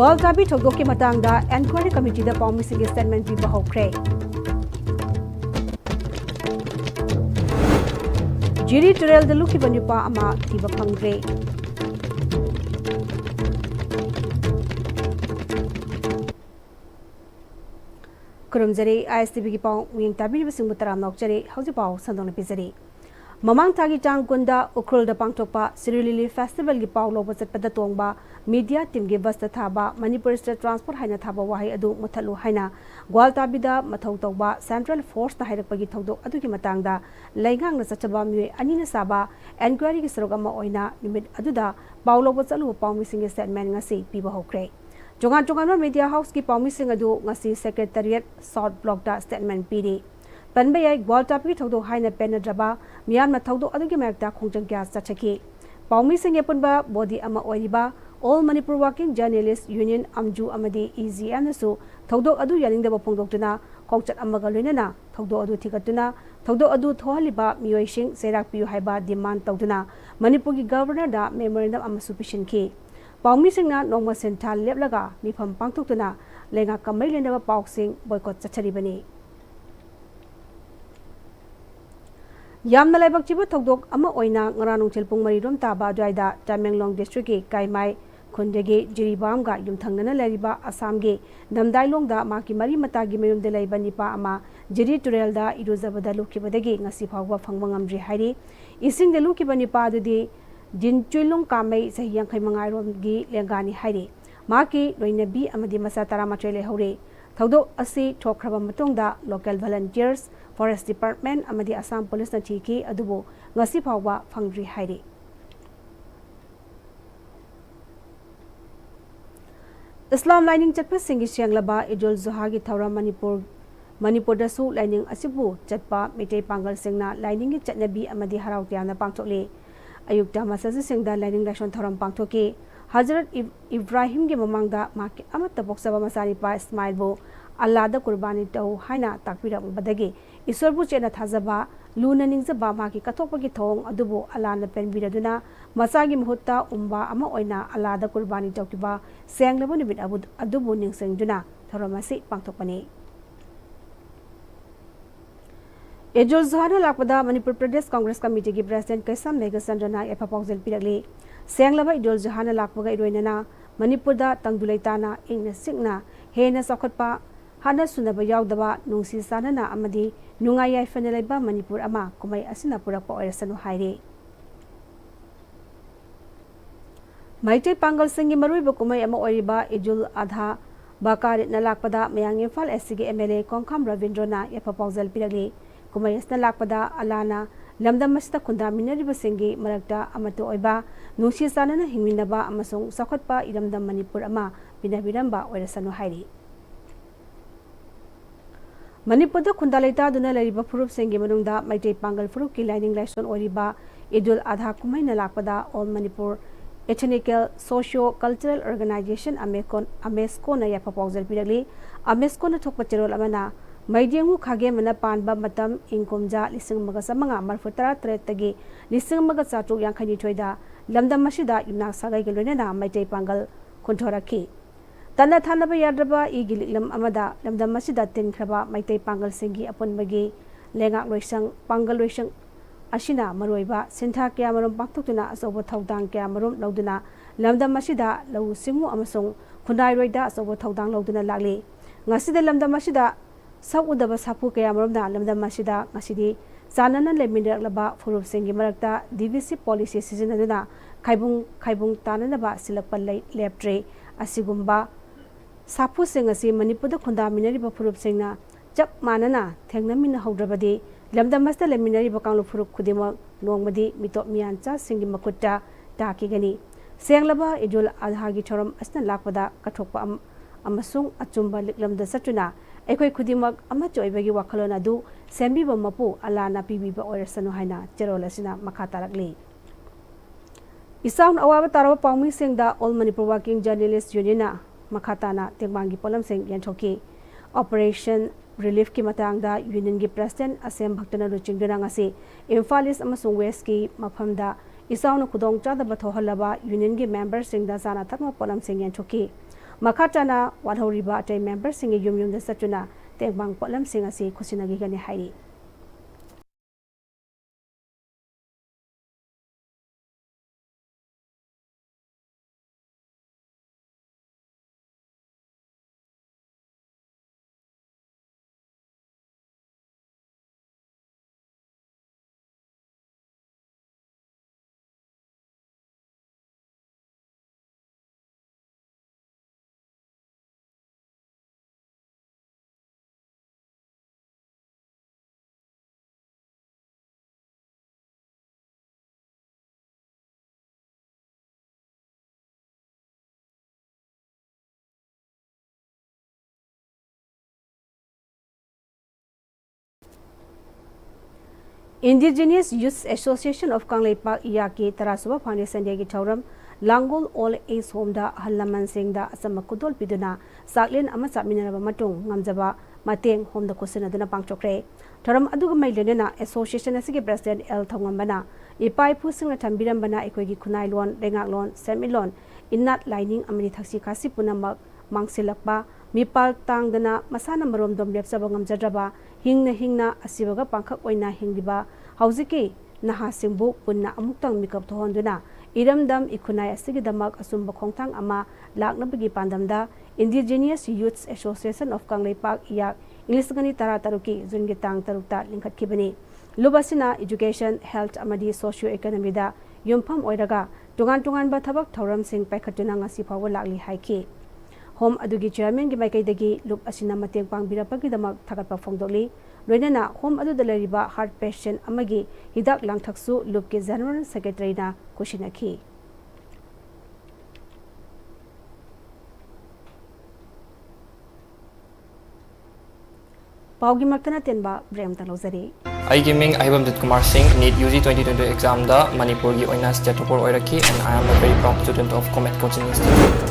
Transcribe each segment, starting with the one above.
ꯒ꯭ꯋꯥꯜꯇꯥꯕꯤ ꯊꯧꯗꯣꯛꯀꯤ ꯃꯇꯥꯡꯗ enquiry ꯀꯃꯤꯇꯤꯗ ꯄꯥꯎꯃꯤꯁꯤꯡꯒꯤ statement ꯄꯤꯕ ꯍꯧꯈ꯭ꯔꯦ꯫ ꯖꯤꯔꯤ ꯇꯨꯔꯦꯜꯗ ꯂꯨꯞꯈꯤꯕ ꯅꯨꯄꯥ ꯑꯃ ꯊꯤꯕ ꯐꯪꯗ꯭ꯔꯦ꯫ ꯈꯨꯔꯨꯝꯖꯔꯤ ISTVꯒꯤ ꯄꯥꯎ ꯃꯤꯌꯦꯡ ꯇꯥꯕꯤꯔꯤꯕꯁꯤꯡꯕꯨ ꯇꯔꯥꯝꯅ ꯑꯣꯛꯆꯔꯤ꯫ ꯍꯧꯖꯤꯛ ꯄꯥꯎ ꯁꯟꯗꯣꯛꯅ ꯄꯤꯖꯔꯤ꯫ ꯃꯃꯥꯡ ꯊꯥꯒꯤ ꯇꯥꯡ 10ꯗ ꯎꯈ꯭ꯔꯨꯜꯗ ꯄꯥꯡꯊꯣꯛꯄ ꯁꯤꯔꯣꯏ ꯂꯤꯂꯤ ꯐꯦꯁꯇꯤꯚꯦꯜꯒꯤ ꯄꯥꯎ ꯂꯧꯕ ꯆꯠꯄꯗ ꯇꯣꯡꯕ ꯃꯤꯗꯤꯌꯥ ꯇꯤꯝꯒꯤ ꯕꯁꯇ ꯊꯥꯕ ꯃꯅꯤꯄꯨꯔ ꯁ꯭ꯇꯦꯠ ꯇ꯭ꯔꯥꯟꯁꯄꯣꯔꯠ ꯍꯥꯏꯅ ꯊꯥꯕ ꯋꯥꯍꯩ ꯑꯗꯨ ꯃꯨꯠꯊꯠꯂꯨ ꯍꯥꯏꯅ ꯒ꯭ꯋꯥꯜꯇꯥꯕꯤꯗ ꯃꯊꯧ ꯇꯧꯕ ꯁꯦꯟꯇ꯭ꯔꯦꯜ ꯐꯣꯔꯁꯅ ꯍꯥꯏꯔꯛꯄꯒꯤ ꯊꯧꯗꯣꯛ ꯑꯗꯨꯒꯤ ꯃꯇꯥꯡꯗ ꯂꯩꯉꯥꯛꯅ ꯆꯠꯆꯕ ꯃꯤꯑꯣꯏ ꯑꯅꯤꯅ ꯁꯥꯕ ꯑꯦꯟꯀ꯭ꯋꯥꯏꯔꯤꯒꯤ ꯁꯔꯨꯛ ꯑꯃ ꯑꯣꯏꯅ ꯅꯨꯃꯤꯠ ꯑꯗꯨꯗ ꯄꯥꯎ ꯂꯧꯕ ꯆꯠꯂꯨꯕ ꯄꯥꯎꯃꯤꯁꯤꯡꯒꯤ ꯁ꯭ꯇꯦꯠꯃꯦꯟꯠ ꯉꯁꯤ ꯄꯤꯕ ꯍꯧꯈ꯭ꯔꯦ꯫ ꯇꯣꯉꯥꯟ-ꯇꯣꯉꯥꯟꯕ ꯃꯤꯗꯤꯌꯥ ꯍꯥꯎꯁꯀꯤ ꯄꯥꯎꯃꯤꯁꯤꯡ ꯑꯗꯨ ꯉꯁꯤ ꯁꯦꯀ꯭ꯔꯦꯇꯔꯤꯌꯦꯠ ꯁꯥꯎꯠ ꯕ꯭ꯂꯣꯛꯇ ꯁ꯭ꯇꯦꯠꯃꯦꯟꯠ ꯄꯤꯔꯤ꯫ ꯄꯟꯕ ꯌꯥꯏ ꯒ꯭ꯋꯥꯜꯇꯥꯕꯤꯒꯤ ꯊꯧꯗꯣꯛ ꯍꯥꯏꯅ ꯄꯦꯟꯅꯗ꯭ꯔꯕ ꯃꯤꯌꯥꯝꯅ ꯊꯧꯗꯣꯛ ꯑꯗꯨꯒꯤ ꯃꯥꯌꯣꯛꯇ ꯈꯣꯡꯖꯪ ꯀꯌꯥ ꯆꯠꯊꯈꯤ꯫ ꯄꯥꯎꯃꯤꯁꯤꯡꯒꯤ ꯑꯄꯨꯟꯕ ꯕꯣꯗꯤ ꯑꯃ ꯑꯣꯏꯔꯤꯕ ꯑꯣꯜ ꯃꯅꯤꯄꯨꯔ ꯋꯥꯔꯀꯤꯡ ꯖꯔꯅꯦꯂꯤꯁꯠ ꯌꯨꯅꯤꯌꯟ ꯑꯝꯖꯨ ꯑꯃꯗꯤ EGMꯅꯁꯨ ꯊꯧꯗꯣꯛ ꯑꯗꯨ ꯌꯥꯅꯤꯡꯗꯕ ꯐꯣꯡꯗꯣꯛꯇꯨꯅ ꯈꯣꯡꯆꯠ ꯑꯃꯒ ꯂꯣꯏꯅꯅ ꯊꯧꯗꯣꯛ ꯑꯗꯨ ꯊꯤꯒꯠꯇꯨꯅ ꯊꯧꯗꯣꯛ ꯑꯗꯨ ꯊꯣꯛꯍꯜꯂꯤꯕ ꯃꯤꯑꯣꯏꯁꯤꯡ ꯆꯩꯔꯥꯛ ꯄꯤꯌꯨ ꯍꯥꯏꯕ ꯗꯤꯃꯥꯟꯗ ꯇꯧꯗꯨꯅ ꯃꯅꯤꯄꯨꯔꯒꯤ ꯒꯕꯔꯅꯔꯗ ꯃꯦꯃꯣꯔꯦꯟꯗꯝ ꯑꯃꯁꯨ ꯄꯤꯁꯤꯟꯈꯤ꯫ ꯄꯥꯎꯃꯤꯁꯤꯡꯅ ꯅꯣꯡꯃ ꯁꯤꯟꯊꯥ ꯂꯦꯞꯂꯒ ꯃꯤꯐꯝ ꯄꯥꯡꯊꯣꯛꯇꯨꯅ ꯂꯩꯉꯥꯛꯀ ꯃꯔꯤ ꯂꯩꯅꯕ ꯄꯥꯎꯁꯤꯡ ꯕꯣꯏꯀꯣꯠ ꯆꯠꯊꯔꯤꯕꯅꯤ꯫ ꯌꯥꯝꯅ ꯂꯥꯏꯕꯛ ꯊꯤꯕ ꯊꯧꯗꯣꯛ ꯑꯃ ꯑꯣꯏꯅ ꯉꯔꯥꯡ ꯅꯨꯡꯊꯤꯜ ꯄꯨꯡ 4 ꯇꯥꯕ ꯑꯗꯨꯋꯥꯏꯗ ꯇꯃꯦꯡꯂꯣꯡ ꯗꯤꯁꯇ꯭ꯔꯤꯛꯀꯤ ꯀꯥꯏꯃꯥꯏ ꯈꯨꯟꯗꯒꯤ ꯖꯤꯔꯤꯕꯥꯝꯒ ꯌꯨꯝꯊꯪꯅꯅ ꯂꯩꯔꯤꯕ ꯑꯁꯥꯝꯒꯤ ꯅꯝꯗꯥꯏꯂꯣꯡꯗ ꯃꯍꯥꯛꯀꯤ ꯃꯔꯤ ꯃꯇꯥꯒꯤ ꯃꯌꯨꯝꯗ ꯂꯩꯕ ꯅꯤꯄꯥ ꯑꯃ ꯖꯤꯔꯤ ꯇꯨꯔꯦꯜꯗ ꯏꯔꯨꯖꯕꯗ ꯂꯨꯞꯈꯤꯕꯗꯒꯤ ꯉꯁꯤ ꯐꯥꯎꯕ ꯐꯪꯕ ꯉꯝꯗ꯭ꯔꯤ ꯍꯥꯏꯔꯤ꯫ ꯏꯁꯤꯡꯗ ꯂꯨꯞꯈꯤꯕ ꯅꯤꯄꯥ ꯑꯗꯨꯗꯤ ꯗꯤꯟꯆꯨꯏꯂꯨꯡ ꯀꯥꯃꯩ ꯆꯍꯤ 55ꯔꯣꯝꯒꯤ ꯂꯦꯡꯒꯥꯅꯤ ꯍꯥꯏꯔꯤ꯫ ꯃꯍꯥꯛꯀꯤ ꯂꯣꯏꯅꯕꯤ ꯑꯃꯗꯤ ꯃꯆꯥ 12 ꯂꯩꯍꯧꯔꯤ꯫ ꯊꯧꯗꯣꯛ ꯑꯁꯤ ꯊꯣꯛꯈ꯭ꯔꯕ ꯃꯇꯨꯡꯗ ꯂꯣꯀꯦꯜ ꯚꯂꯟꯇꯤꯌꯔꯁ, ꯐꯣꯔꯦꯁꯠ ꯗꯤꯄꯥꯔꯠꯃꯦꯟꯠ ꯑꯃꯗꯤ ꯑꯁꯥꯝ ꯄꯨꯂꯤꯁꯅ ꯊꯤꯈꯤ ꯑꯗꯨꯕꯨ ꯉꯁꯤ ꯐꯥꯎꯕ ꯐꯪꯗ꯭ꯔꯤ ꯍꯥꯏꯔꯤ꯫ ꯏꯁꯂꯥꯝ ꯂꯥꯏꯅꯤꯡ ꯆꯠꯄꯁꯤꯡꯒꯤ ꯁꯦꯡꯂꯕ ꯏꯗꯨꯜ ꯖꯨꯍꯥꯒꯤ ꯊꯧꯔꯝ ꯃꯅꯤꯄꯨꯔꯗꯁꯨ ꯂꯥꯏꯅꯤꯡ ꯑꯁꯤꯕꯨ ꯆꯠꯄ ꯃꯩꯇꯩ ꯄꯥꯡꯒꯜꯁꯤꯡꯅ ꯂꯥꯏꯅꯤꯡꯒꯤ ꯆꯠꯅꯕꯤ ꯑꯃꯗꯤ ꯍꯔꯥꯎ ꯇꯌꯥꯝꯅ ꯄꯥꯡꯊꯣꯛꯂꯤ꯫ ꯑꯌꯨꯛꯇ ꯃꯁꯖꯤꯗꯁꯤꯡꯗ ꯂꯥꯏꯅꯤꯡ ꯂꯥꯏꯁꯣꯟ ꯊꯧꯔꯝ ꯄꯥꯡꯊꯣꯛꯈꯤ꯫ ꯍꯖꯔꯠ ꯏꯕ꯭ꯔꯥꯍꯤꯝꯒꯤ ꯃꯃꯥꯡꯗ ꯃꯍꯥꯛꯀꯤ ꯑꯃꯠꯇ ꯄꯣꯛꯆꯕ ꯃꯆꯥꯅꯤꯄꯥ ꯏꯁꯃꯥꯏꯜꯕꯨ ꯑꯜꯂꯥꯗ ꯀꯨꯔꯕꯥꯅꯤ ꯇꯧ ꯍꯥꯏꯅ ꯇꯥꯛꯄꯤꯔꯛꯕꯗꯒꯤ ꯏꯁꯣꯔꯕꯨ ꯆꯦꯠꯅ ꯊꯥꯖꯕ, ꯂꯨꯅ ꯅꯤꯡꯖꯕ ꯃꯍꯥꯛꯀꯤ ꯀꯠꯊꯣꯛꯄꯒꯤ ꯊꯧꯑꯣꯡ ꯑꯗꯨꯕꯨ ꯑꯜꯂꯥꯅ ꯄꯦꯟꯕꯤꯔꯗꯨꯅ ꯃꯆꯥꯒꯤ ꯃꯍꯨꯠꯇ ꯎꯝꯕꯥ ꯑꯃ ꯑꯣꯏꯅ ꯑꯜꯂꯥꯗ ꯀꯨꯔꯕꯥꯅꯤ ꯇꯧꯈꯤꯕ ꯁꯦꯡꯂꯕ ꯅꯨꯃꯤꯠ ꯑꯗꯨꯕꯨ ꯅꯤꯡꯁꯤꯡꯗꯨꯅ ꯊꯧꯔꯝ ꯑꯁꯤ ꯄꯥꯡꯊꯣꯛꯄꯅꯤ꯫ ꯏꯗꯨꯜ ꯖꯨꯍꯥꯅ ꯂꯥꯛꯄꯗ ꯃꯅꯤꯄꯨꯔ ꯄ꯭ꯔꯗꯦꯁ ꯀꯪꯒ꯭ꯔꯦꯁ ꯀꯃꯤꯇꯤꯒꯤ ꯄ꯭ꯔꯦꯁꯤꯗꯦꯟꯠ ꯀꯩꯁꯥꯝ ꯃꯦꯘꯆꯟꯗ꯭ꯔꯅ ꯌꯥꯏꯐ ꯄꯥꯎꯖꯦꯜ ꯄꯤꯔꯛꯂꯤ꯫ ꯁꯦꯡꯂꯕ ꯏꯗꯨꯜ ꯖꯨꯍꯥꯅ ꯂꯥꯛꯄꯒ ꯏꯔꯣꯏꯅꯅ ꯃꯅꯤꯄꯨꯔꯗ ꯇꯪꯗꯨ ꯂꯩꯇꯥꯅ ꯏꯪꯅ ꯆꯤꯛꯅ ꯍꯦꯟꯅ ꯆꯥꯎꯈꯠꯄ, ꯍꯥꯠꯅ ꯁꯨꯅꯕ ꯌꯥꯎꯗꯕ, ꯅꯨꯡꯁꯤ ꯆꯥꯟꯅꯅ ꯑꯃꯗꯤ ꯅꯨꯡꯉꯥꯏ ꯌꯥꯏꯐꯅ ꯂꯩꯕ ꯃꯅꯤꯄꯨꯔ ꯑꯃ ꯀꯨꯝꯍꯩ ꯑꯁꯤꯅ ꯄꯨꯔꯛꯄ ꯑꯣꯏꯔꯁꯅꯨ ꯍꯥꯏꯔꯤ꯫ ꯃꯩꯇꯩ ꯄꯥꯡꯒꯜꯁꯤꯡꯒꯤ ꯃꯔꯨꯑꯣꯏꯕ ꯀꯨꯝꯍꯩ ꯑꯃ ꯑꯣꯏꯔꯤꯕ ꯏꯗꯨꯜ ꯑꯙꯥ ꯕꯀꯔꯤꯗꯅ ꯂꯥꯛꯄꯗ ꯃꯌꯥꯡ ꯏꯝꯐꯥꯜ ꯏꯁꯀꯤ MLA ꯀꯣꯡꯈꯥꯝ ꯔꯕꯤꯟꯗ꯭ꯔꯣꯅ ꯌꯥꯏꯐ ꯄꯥꯎꯖꯦꯜ ꯄꯤꯔꯛꯂꯤ꯫ ꯀꯨꯝꯍꯩ ꯑꯁꯤꯅ ꯂꯥꯛꯄꯗ ꯑꯜꯂꯥꯅ ꯂꯝꯗꯝ ꯑꯁꯤꯗ ꯈꯨꯟꯗꯥꯃꯤꯟꯅꯔꯤꯕꯁꯤꯡꯒꯤ ꯃꯔꯛꯇ ꯑꯃꯠꯇ ꯑꯣꯏꯕ, ꯅꯨꯡꯁꯤ ꯆꯥꯟꯅꯅ ꯍꯤꯡꯃꯤꯟꯅꯕ ꯑꯃꯁꯨꯡ ꯆꯥꯎꯈꯠꯄ ꯏꯔꯝꯗꯝ ꯃꯅꯤꯄꯨꯔ ꯑꯃ ꯄꯤꯅꯕꯤꯔꯝꯕ ꯑꯣꯏꯔꯁꯅꯨ ꯍꯥꯏꯔꯤ꯫ ꯃꯅꯤꯄꯨꯔꯗ ꯈꯨꯟꯗꯥ ꯂꯩꯇꯥꯗꯨꯅ ꯂꯩꯔꯤꯕ ꯐꯨꯔꯨꯞꯁꯤꯡꯒꯤ ꯃꯅꯨꯡꯗ ꯃꯩꯇꯩ ꯄꯥꯡꯒꯜ ꯐꯨꯔꯨꯞꯀꯤ ꯂꯥꯏꯅꯤꯡ ꯂꯥꯏꯁꯣꯟ ꯑꯣꯏꯔꯤꯕ ꯏꯗꯨꯜ ꯑꯙꯥ ꯀꯨꯝꯍꯩꯅ ꯂꯥꯛꯄꯗ all Manipur ethnical socio cultural organisation ꯑꯃꯦꯁꯀꯣꯅ ꯌꯥꯏꯐ ꯄꯥꯎꯖꯦꯜ ꯄꯤꯔꯛꯂꯤ꯫ ꯑꯃꯦꯁꯀꯣꯅ ꯊꯣꯛꯄ ꯆꯦꯔꯣꯜ ꯑꯃꯅ ꯃꯩꯗꯦꯡꯉꯨ ꯈꯥꯒꯦꯝꯕꯅ ꯄꯥꯟꯕ ꯃꯇꯝ ꯏꯪ ꯀꯨꯝꯖꯥ 1938ꯇꯒꯤ 1952 ꯂꯝꯗꯝ ꯑꯁꯤꯗ ꯌꯨꯝꯅꯥꯛ ꯁꯥꯒꯩꯒ ꯂꯣꯏꯅꯅ ꯃꯩꯇꯩ ꯄꯥꯡꯒꯜ ꯈꯨꯟꯊꯣꯔꯛꯈꯤ꯫ ꯇꯠꯅ ꯊꯥꯅꯕ ꯌꯥꯗ꯭ꯔꯕ ꯏꯒꯤ ꯂꯤꯛꯂꯝ ꯑꯃꯗ ꯂꯝꯗꯝ ꯑꯁꯤꯗ ꯇꯤꯟꯈ꯭ꯔꯕ ꯃꯩꯇꯩ ꯄꯥꯡꯒꯜꯁꯤꯡꯒꯤ ꯑꯄꯨꯟꯕꯒꯤ ꯂꯩꯉꯥꯛꯂꯣꯏꯁꯪ ꯄꯥꯡꯒꯜ ꯂꯣꯏꯁꯪ ꯑꯁꯤꯅ ꯃꯔꯨꯑꯣꯏꯕ ꯁꯤꯟꯊꯥ ꯀꯌꯥꯃꯔꯨꯝ ꯄꯥꯡꯊꯣꯛꯇꯨꯅ ꯑꯆꯧꯕ ꯊꯧꯗꯥꯡ ꯀꯌꯥꯃꯔꯨꯝ ꯂꯧꯗꯨꯅ ꯂꯝꯗꯝ ꯑꯁꯤꯗ ꯂꯧꯎ ꯁꯤꯡꯎ ꯑꯃꯁꯨꯡ ꯈꯨꯟꯅꯥꯏꯔꯣꯏꯗ ꯑꯆꯧꯕ ꯊꯧꯗꯥꯡ ꯂꯧꯗꯨꯅ ꯂꯥꯛꯂꯤ꯫ ꯉꯁꯤꯗ ꯂꯝꯗꯝ ꯑꯁꯤꯗ ꯁꯛꯎꯗꯕ ꯁꯥꯐꯨ ꯀꯌꯥꯃꯔꯨꯝꯅ ꯂꯝꯗam ꯑꯁꯤꯗ ꯉꯁꯤꯗꯤ ꯆꯥꯟꯅꯅ ꯂꯩꯃꯤꯟꯅꯔꯛꯂꯕ ꯐꯨꯔꯨꯞꯁꯤꯡꯒꯤ ꯃꯔꯛꯇ ꯗꯤꯚꯤꯖꯤꯚ ꯄꯣꯂꯤꯁꯤ ꯁꯤꯖꯤꯟꯅꯗꯨꯅ ꯈꯥꯏꯕꯨꯡ ꯇꯥꯅꯅꯕ ꯁꯤꯜꯂꯛꯄ ꯂꯦꯞꯇ꯭ꯔꯤ꯫ ꯑꯁꯤꯒꯨꯝꯕ ꯁꯥꯐꯨꯁꯤꯡ ꯑꯁꯤ ꯃꯅꯤꯄꯨꯔꯗ ꯈꯨꯟꯗꯥꯃꯤꯟꯅꯔꯤꯕ ꯐꯨꯔꯨꯞꯁꯤꯡꯅ ꯆꯞ ꯃꯥꯟꯅꯅ ꯊꯦꯡꯅꯃꯤꯟꯅꯍꯧꯗ꯭ꯔꯕꯗꯤ ꯂꯝꯗꯝ ꯑꯁꯤꯗ ꯂꯩꯃꯤꯟꯅꯔꯤꯕ ꯀꯥꯡꯂꯨꯞ ꯐꯨꯔꯨꯞ ꯈꯨꯗꯤꯡꯃꯛ ꯅꯣꯡꯃꯗꯤ ꯃꯤꯇꯣꯞ ꯃꯤꯌꯥꯟꯆꯥꯁꯤꯡꯒꯤ ꯃꯈꯨꯠꯇ ꯇꯥꯈꯤꯒꯅꯤ꯫ ꯁꯦꯡꯂꯕ ꯏꯗꯨꯜ ꯑꯙꯥꯒꯤ ꯊꯧꯔꯝ ꯑꯁꯤꯅ ꯂꯥꯛꯄꯗ ꯀꯠꯊꯣꯛꯄ ꯑꯃꯁꯨꯡ ꯑꯆꯨꯝꯕ ꯂꯤꯛꯂꯝꯗ ꯆꯠꯇꯨꯅ ꯑꯩꯈꯣꯏ ꯈꯨꯗꯤꯡꯃꯛ ꯑꯃꯠꯇ ꯑꯣꯏꯕꯒꯤ ꯋꯥꯈꯜꯂꯣꯟ ꯑꯗꯨ ꯁꯦꯝꯕꯤꯕ ꯃꯄꯨ ꯑꯜꯂꯥꯅ ꯄꯤꯕꯤꯕ ꯑꯣꯏꯔꯁꯅꯨ ꯍꯥꯏꯅ ꯆꯦꯔꯣꯜ ꯑꯁꯤꯅ ꯃꯈꯥ ꯇꯥꯔꯛꯂꯤ꯫ ꯏꯆꯥꯎꯅ ꯑꯋꯥꯕ ꯇꯥꯔꯕ ꯄꯥꯎꯃꯤꯁꯤꯡꯗ ꯑꯣꯜ ꯃꯅꯤꯄꯨꯔ ꯋꯥꯔꯀꯤꯡ ꯖꯔꯅꯦꯂꯤꯁꯠ ꯌꯨꯅꯤꯌꯟꯅ ꯃꯈꯥ ꯇꯥꯅ ꯇꯦꯡꯕꯥꯡꯒꯤ ꯄꯣꯠꯂꯝꯁꯤꯡ ꯌꯦꯟꯊꯣꯛꯈꯤ꯫ ꯑꯣꯄꯔꯦꯁꯟ ꯔꯤꯂꯤꯐꯀꯤ ꯃꯇꯥꯡꯗ ꯌꯨꯅꯤꯌꯟꯒꯤ ꯄ꯭ꯔꯦꯁꯤꯗꯦꯟꯠ ꯑꯁꯦꯝ ꯚꯛꯇꯅ ꯂꯨꯆꯤꯡꯗꯨꯅ ꯉꯁꯤ ꯏꯝꯐꯥꯜ ꯏꯁꯠ ꯑꯃꯁꯨꯡ ꯋꯦꯁꯠꯀꯤ ꯃꯐꯝꯗ ꯏꯆꯥꯎꯅ ꯈꯨꯗꯣꯡꯆꯥꯗꯕ ꯊꯣꯛꯍꯜꯂꯕ ꯌꯨꯅꯤꯌꯟꯒꯤ ꯃꯦꯝꯕꯔꯁꯤꯡꯗ ꯆꯥꯅ ꯊꯛꯅꯕ ꯄꯣꯠꯂꯝꯁꯤꯡ ꯌꯦꯟꯊꯣꯛꯈꯤ꯫ Makatana Wadhoriba Atay members sing yum the Satuna, Tengbang Potlam sing asi Kusinagigani Haidi. Indigenous Youth Association of Kangleipak Iyaki Tarasuba Foundation Yagi Tauram Langol All Age Home da Halaman Singda Asama Kudol Piduna Saklin Amasa Mineraba Matung Ngamjaba Mateng Home the Kusina Duna Pangchokre Taram Aduga Mailena Association Asigi President El Thongambana Ipai Pusing Tambiram Bana Equigi Kunai Lon Rengak Lon Semilon Inat Lining Amini Taxi Kasi Punamak Mangsilakba Mipal Tangdana Masana Marom Dom Lepsabangam Jadraba Hingna Asibaga Pankak Oina Hingiba Hauziki Naha Simbu Punna Amuktang Mikap Tohonduna Iramdam Ikunai Asigidamak Asumba Kongtang Ama Laknabigi Pandamda Indigenous Youth Association of Kangleipak Iyak Inglisgani Tarataruki Zungitang Tarukta Linkat Kibani Lubasina Education Health Amadi Socio-Economy da Yumpam Oiraga Tungan Batabak Tauram Sing Paikatuna Ngasi Pawa Lakli Haiki Home Adugi Chairman Gimaikadagi Lup Asina Mateng Pang Birapagi Takapa Fongdoli Loinana Home Adu Dalariba Heart Patient Amagi Hidak Langtaksu Lupki General Secretary na Kushinaki. Paugi Maktana Tenba Brem Talozari. I gaming Ibam Kumar Singh NEET UG 2020 exam da Manipuri Oina State Topor Oiraki and I am a very proud student of Comet Coaching Institute.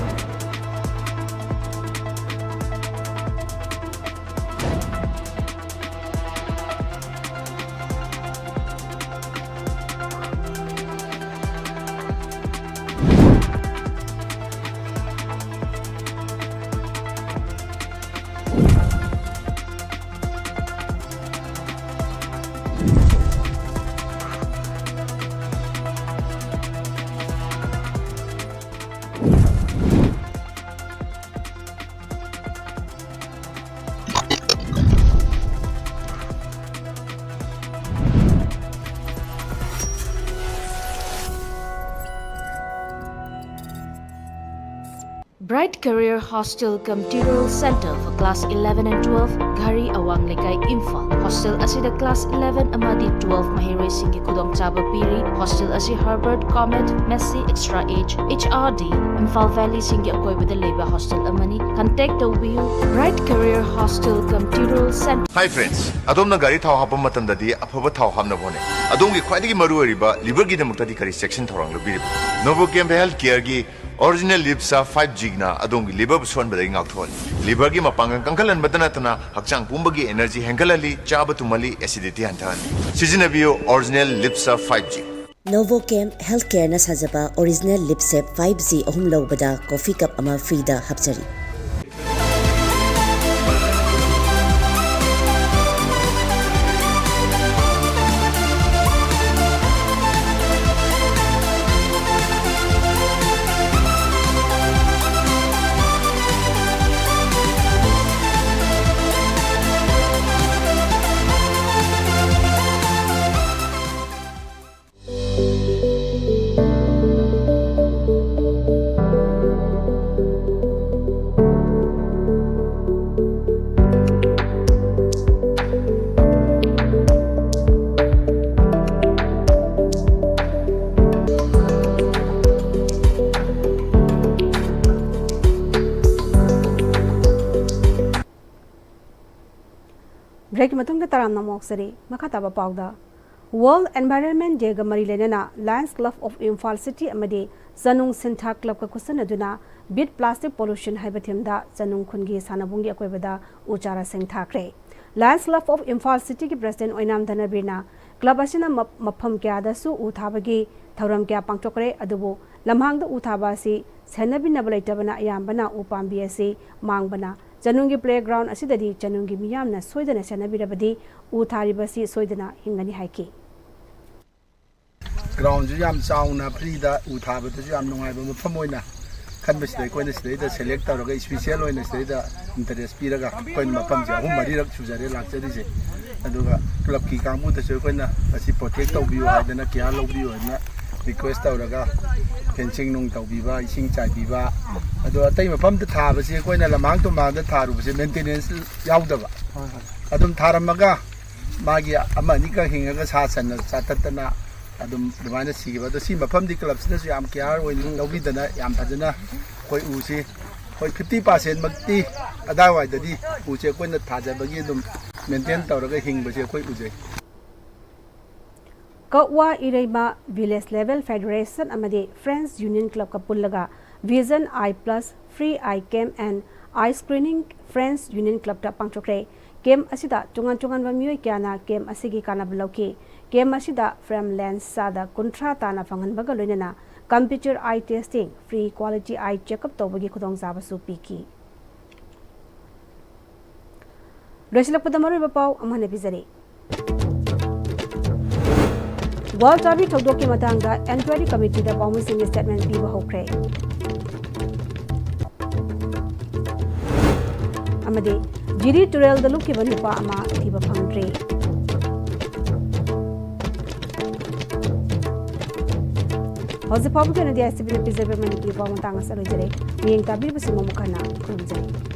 Bright Career Hostel cum Tutorial Center for Class 11 and 12, Gari Awang Lekay, Imphal. Hostel asida Class 11 amadi 12 mahiroi singgi kudong chaba piri. Hostel asi Harvard, Comet, Messi, Extra Age, HRD, Imphal Valley singgi akoy with the labor hostel amani. Contact the wheel. Bright Career Hostel cum Tutorial Center. Hi friends, adom na gari thau hapam matandadi aphaba thau hamna bone. Adom gi khwaidagi maru ariba liver gi damukta kari section thorang lobiri. Novokem Health Care gi Original Lipsa 5G na adongi liver busuan badai ngakthol. Liver gi mapangang kangkalan badana tana hakchang pumbagi energy hengalali chaba tumali acidity hantan. Sizinabiyo Original Lipsa 5G. Novocam Healthcare na sajaba Original Lipsep 5G ahum lawbada coffee cup ama free da hapchari. Break matungda taram namok sari makataba pawda World Environment Day ga mari lenana Lions Club of Imphal City amadi Zanung Sintha Club ka kusanaduna Beat Plastic Pollution haibathimda Zanung khungi sanabungi akoibada uchara sing thakre Lions Club of Imphal City ki President Oinam Dhanabirna club असिना मफम क्यादासु उ थाबगी थौरम क्या पांगथोकरे अदुबु लम्हांगदा उ थाबासी सेनबिनब लेटबना अयाम्बना उ पांबी असि मांगबना चनुंगी playground असिददी चनुंगी मियामना सोयदना सेनबिरबदी उ थारिबसी सोयदना हिंगनी हाइकी ground जो याम चाउना फ्रीदा उ थाबदसु याम नुंगाइबा मफम ओइना खनबसिदै कोइना सिदैदा सेलेक्ट तौरगा स्पेशल ओइना सिदैदा इंटरेस्ट पिरगा कोइन मफम जे अहुम मरिरक सुजरे लाक्चरिसे अदुगा क्लब की कांगबुदसु कोइना असि प्रोटेक्ट तौबियो हाइदना क्या लौबियो हाइदना रिक्वेस्ट तौरगा फेंसिंग नुंग तौबिबा इसिंग चाइबिबा अदो अतै मफमदा थाबसे कोइना लमांग तो मांगदा थारुबसे मेंटेनेंस याउदबा अदुम थारमगा मागी अमानि का हिंगगा सासन चाततना अदुम दुमाना सिगिबा सी मफमदि क्लबसिनसु याम केयर ओइन लौबिदना याम फजना कोइ उसी कोइ 50% मक्ति अदावाइददी उचे कोइना थाजबगी अदुम मेंटेन तौरगा हिंगबसे कोइ उजे कौवा इरेमा विलेज लेवल फेडरेशन अमदे फ्रेंड्स यूनियन क्लब का पुल्लगा vision eye plus free eye camp and eye screening friends union club ता पांगथोकरे केम असिदा चुंगन चुंगन बमियोय क्याना केम असिगी कानाब लौकी केम असिदा फ्रेम लेंस सादा कुंट्रा ताना फंगनबगा लोइनना computer eye testing free quality eye checkup तौबगी खुदोंग जाबसु पीकी लोइसलकपदा मरुबा पाउ अमहने बिजरी वर्ल्ड टाबी थौदोक की मतंगदा एनक्वायरी कमिटी दा पाउमिसिंग स्टेटमेंट पीबा होख्रे अमदे जिरी टुरेल द लुक की बनुपा अमा थीबा फंग्रे हौजे पाबु के नदी आईएसटीवी ने पिजबे मनिपुरी पाउ मतंग असलोजरे मियंग ताबी बसिमो मुखना खुलजरे